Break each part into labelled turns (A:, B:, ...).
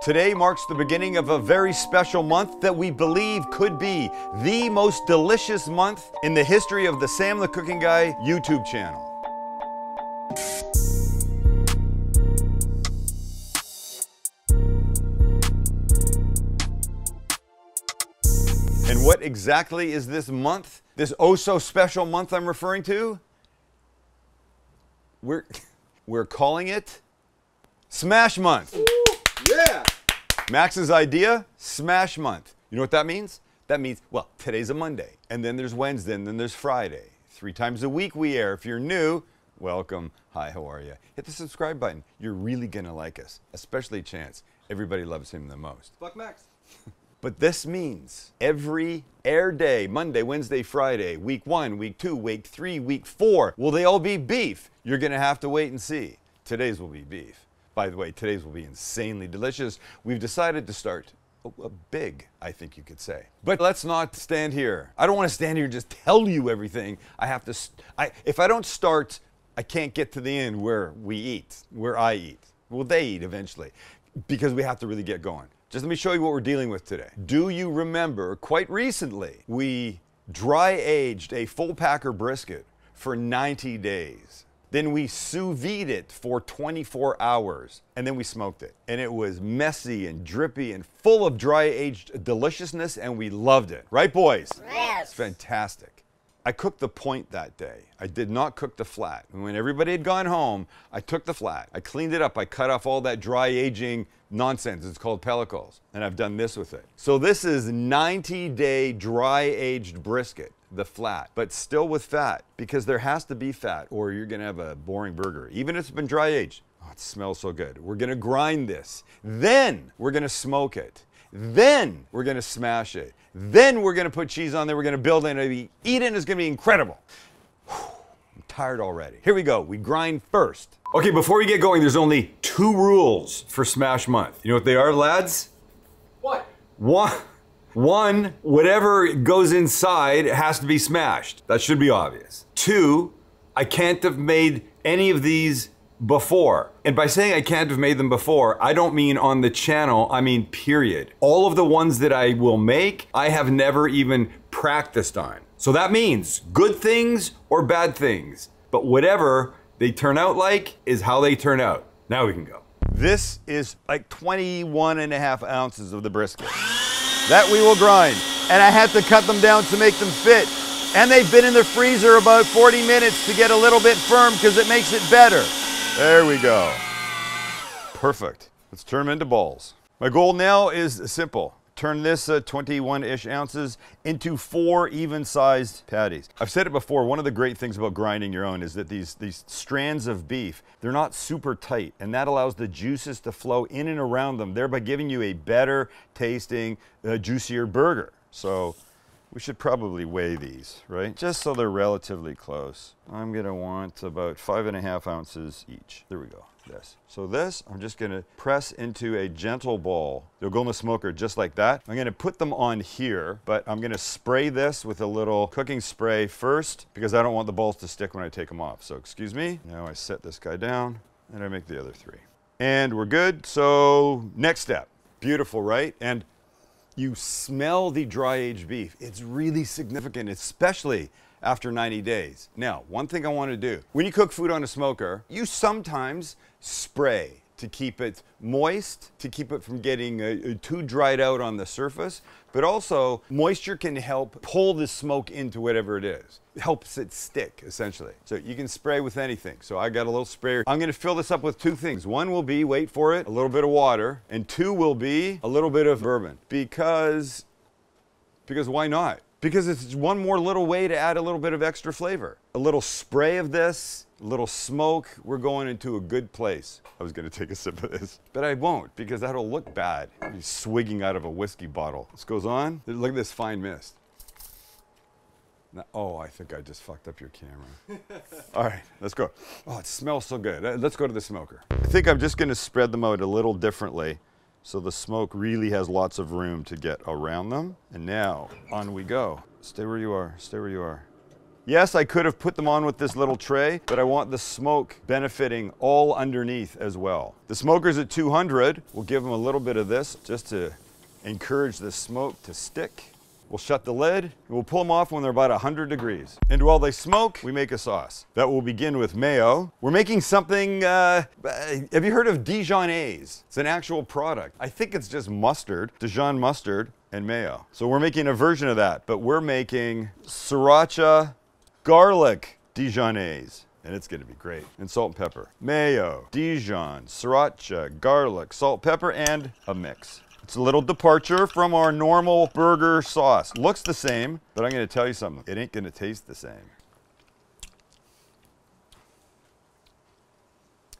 A: Today marks the beginning of a very special month that we believe could be the most delicious month in the history of the Sam the Cooking Guy YouTube channel. And what exactly is this month? This oh so special month I'm referring to? We're calling it Smash Month.
B: Ooh, yeah!
A: Max's idea, Smash Month. You know what that means? That means, well, today's a Monday, and then there's Wednesday, and then there's Friday. 3 times a week we air. If you're new, welcome. Hi, how are you? Hit the subscribe button. You're really gonna like us, especially Chance. Everybody loves him the most.
B: Fuck Max.
A: But this means every air day, Monday, Wednesday, Friday, week 1, week 2, week 3, week 4, will they all be beef? You're gonna have to wait and see. Today's will be beef. By the way, today's will be insanely delicious. We've decided to start big, I think you could say. But let's not stand here. I don't want to stand here and just tell you everything. I have to, if I don't start, I can't get to the end where we eat, where I eat. Well, they eat eventually, because we have to really get going. Just let me show you what we're dealing with today. Do you remember, quite recently, we dry aged a full packer brisket for 90 days. Then we sous vide it for 24 hours, and then we smoked it. And it was messy and drippy and full of dry aged deliciousness, and we loved it. Right, boys?
C: Yes.
A: It's fantastic. I cooked the point that day. I did not cook the flat. And when everybody had gone home, I took the flat. I cleaned it up. I cut off all that dry aging nonsense. It's called pellicles. And I've done this with it. So this is 90-day dry aged brisket, the flat, but still with fat, because there has to be fat or you're gonna have a boring burger, even if it's been dry aged. Oh, it smells so good. We're gonna grind this. Then we're gonna smoke it. Then we're gonna smash it. Then we're gonna put cheese on there. We're gonna build it and eat it, and it's gonna be incredible. I'm tired already. Here we go. We grind first. Okay, before we get going, there's only 2 rules for Smash Month. You know what they are, lads?
B: What?
A: One, whatever goes inside has to be smashed. That should be obvious. 2, I can't have made any of these before. And by saying I can't have made them before, I don't mean on the channel, I mean period. All of the ones that I will make, I have never even practiced on. So that means good things or bad things. But whatever they turn out like is how they turn out. Now we can go. This is like 21.5 ounces of the brisket that we will grind. And I had to cut them down to make them fit. And they've been in the freezer about 40 minutes to get a little bit firm because it makes it better. There we go. Perfect. Let's turn them into balls. My goal now is simple. Turn this 21-ish ounces into 4 even-sized patties. I've said it before, one of the great things about grinding your own is that these strands of beef, they're not super tight, and that allows the juices to flow in and around them, thereby giving you a better tasting, juicier burger. So we should probably weigh these, right? Just so they're relatively close. I'm gonna want about 5.5 ounces each. There we go. This. So this, I'm just gonna press into a gentle ball. They'll go in the smoker just like that. I'm gonna put them on here, but I'm gonna spray this with a little cooking spray first because I don't want the balls to stick when I take them off. So excuse me. Now I set this guy down and I make the other 3. And we're good. So next step. Beautiful, right? And you smell the dry aged beef. It's really significant, especially after 90 days. Now, one thing I want to do, when you cook food on a smoker, you sometimes spray to keep it moist, to keep it from getting too dried out on the surface, but also moisture can help pull the smoke into whatever it is. It helps it stick, essentially. So you can spray with anything. So I got a little sprayer. I'm gonna fill this up with 2 things. One will be, wait for it, a little bit of water, and 2 will be a little bit of bourbon. Because why not? Because it's one more little way to add a little bit of extra flavor. A little spray of this, a little smoke, we're going into a good place. I was gonna take a sip of this, but I won't because that'll look bad. He's swigging out of a whiskey bottle. This goes on. Look at this fine mist. Now, oh, I think I just fucked up your camera. All right, let's go. Oh, it smells so good. Let's go to the smoker. I think I'm just gonna spread them out a little differently so the smoke really has lots of room to get around them. And now, on we go. Stay where you are, stay where you are. Yes, I could have put them on with this little tray, but I want the smoke benefiting all underneath as well. The smoker's at 200. We'll give them a little bit of this just to encourage the smoke to stick. We'll shut the lid, and we'll pull them off when they're about 100 degrees. And while they smoke, we make a sauce. That will begin with mayo. We're making something, have you heard of Dijonnaise? It's an actual product. I think it's just mustard, Dijon mustard, and mayo. So we're making a version of that, but we're making sriracha garlic Dijonnaise. And it's gonna be great. And salt and pepper. Mayo, Dijon, sriracha, garlic, salt, pepper, and a mix. It's a little departure from our normal burger sauce. Looks the same, but I'm gonna tell you something. It ain't gonna taste the same.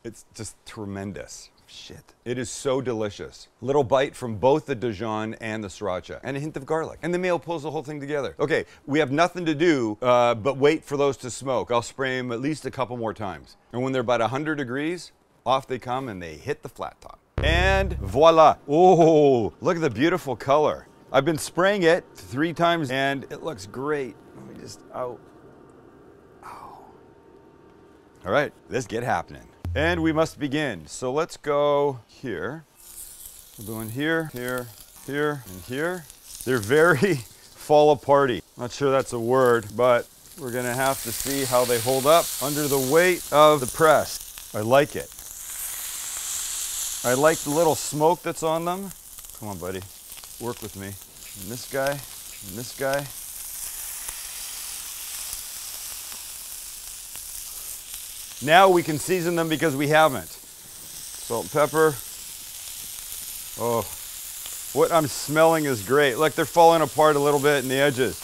A: It's just tremendous. Shit. It is so delicious. Little bite from both the Dijon and the sriracha, and a hint of garlic. And the mayo pulls the whole thing together. Okay, we have nothing to do but wait for those to smoke. I'll spray them at least a couple more times. And when they're about 100 degrees, off they come and they hit the flat top. And voila. Oh, look at the beautiful color. I've been spraying it 3 times and it looks great. Let me just, Ow. All right, let's get happening. And we must begin. So let's go here. We're doing here, here, here, and here. They're very fall aparty. Not sure that's a word, but we're gonna have to see how they hold up under the weight of the press. I like it. I like the little smoke that's on them. Come on, buddy. Work with me. And this guy, and this guy. Now we can season them because we haven't. Salt and pepper. Oh, what I'm smelling is great. Look, they're falling apart a little bit in the edges,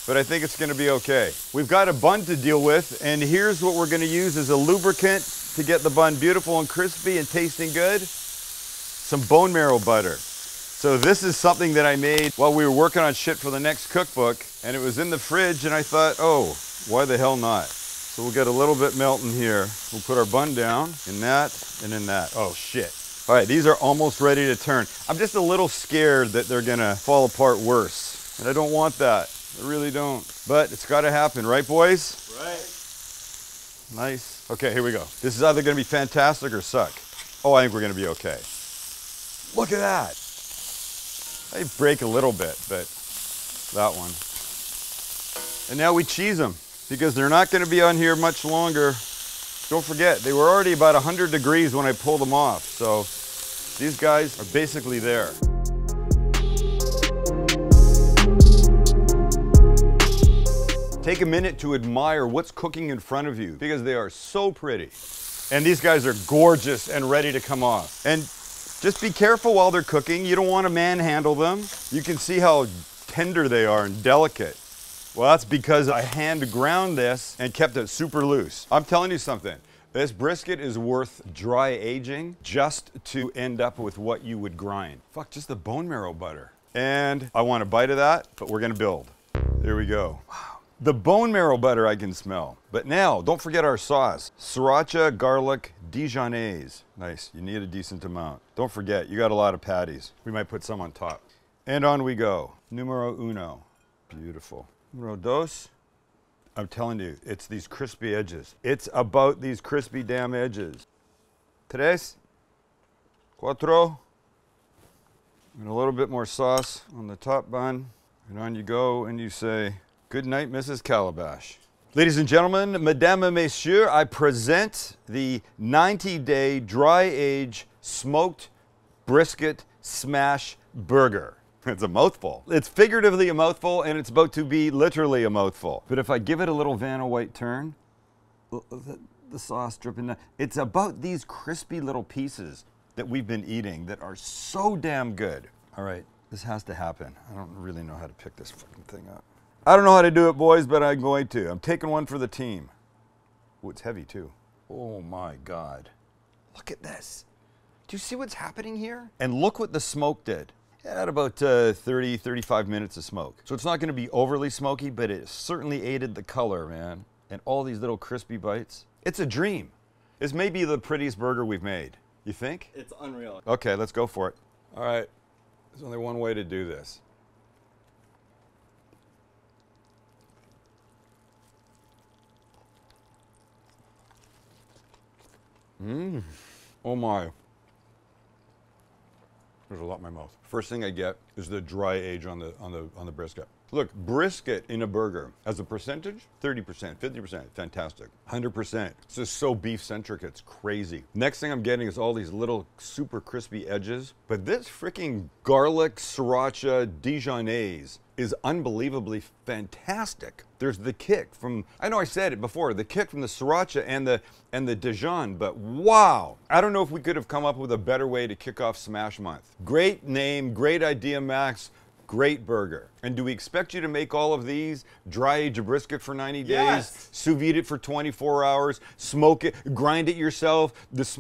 A: but I think it's gonna be okay. We've got a bun to deal with, and here's what we're gonna use as a lubricant to get the bun beautiful and crispy and tasting good. Some bone marrow butter. So this is something that I made while we were working on shit for the next cookbook, and it was in the fridge, and I thought, oh, why the hell not? So we'll get a little bit melting here. We'll put our bun down in that and in that. Oh shit. All right, these are almost ready to turn. I'm just a little scared that they're gonna fall apart worse. And I don't want that. I really don't. But it's gotta happen, right boys?
B: Right.
A: Nice. Okay, here we go. This is either gonna be fantastic or suck. Oh, I think we're gonna be okay. Look at that. They break a little bit, but that one. And now we cheese them because they're not gonna be on here much longer. Don't forget, they were already about 100 degrees when I pulled them off. So these guys are basically there. Take a minute to admire what's cooking in front of you because they are so pretty. And these guys are gorgeous and ready to come off. And just be careful while they're cooking. You don't want to manhandle them. You can see how tender they are and delicate. Well, that's because I hand ground this and kept it super loose. I'm telling you something. This brisket is worth dry aging just to end up with what you would grind. Fuck, just the bone marrow butter. And I want a bite of that, but we're gonna build. There we go. Wow. The bone marrow butter I can smell. But now, don't forget our sauce. Sriracha garlic Dijonnaise. Nice, you need a decent amount. Don't forget, you got a lot of patties. We might put some on top. And on we go. Numero uno. Beautiful. Numero dos. I'm telling you, it's these crispy edges. It's about these crispy damn edges. Tres. Cuatro. And a little bit more sauce on the top bun. And on you go and you say, good night, Mrs. Calabash. Ladies and gentlemen, mesdames et messieurs, I present the 90-day dry age smoked brisket smash burger. It's a mouthful. It's figuratively a mouthful and it's about to be literally a mouthful. But if I give it a little Vanna White turn, the sauce dripping down, it's about these crispy little pieces that we've been eating that are so damn good. All right, this has to happen. I don't really know how to pick this fucking thing up. I don't know how to do it, boys, but I'm going to. I'm taking one for the team. Oh, it's heavy too. Oh my God. Look at this. Do you see what's happening here? And look what the smoke did. It had about 30, 35 minutes of smoke. So it's not gonna be overly smoky, but it certainly aided the color, man. And all these little crispy bites. It's a dream. This may be the prettiest burger we've made. You think?
B: It's unreal.
A: Okay, let's go for it. All right, there's only one way to do this. Oh my. There's a lot in my mouth. First thing I get is the dry age on the brisket. Look, brisket in a burger as a percentage, 30%, 50%, fantastic. 100%. It's just so beef-centric, it's crazy. Next thing I'm getting is all these little super crispy edges. But this freaking garlic sriracha Dijonnaise is unbelievably fantastic. There's the kick from, I know I said it before, the kick from the sriracha and the Dijon, but wow. I don't know if we could have come up with a better way to kick off Smash Month. Great name, great idea, Max. Great burger. And do we expect you to make all of these? Dry age a brisket for 90 days, sous vide it for 24 hours, smoke it, grind it yourself,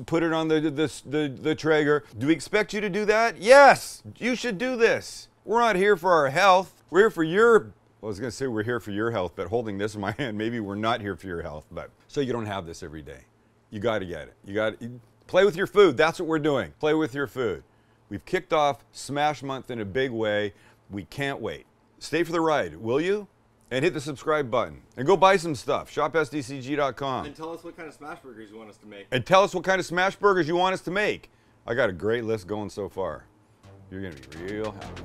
A: put it on the Traeger. Do we expect you to do that? Yes, you should do this. We're not here for our health. We're here for your, I was gonna say we're here for your health, but holding this in my hand, maybe we're not here for your health, but so you don't have this every day. You gotta get it. You gotta play with your food. That's what we're doing. Play with your food. We've kicked off Smash Month in a big way. We can't wait. Stay for the ride, will you? And hit the subscribe button. And go buy some stuff. ShopSDCG.com.
B: And tell us what kind of smash burgers you want us to make.
A: And tell us what kind of smash burgers you want us to make. I got a great list going so far. You're going to be real happy.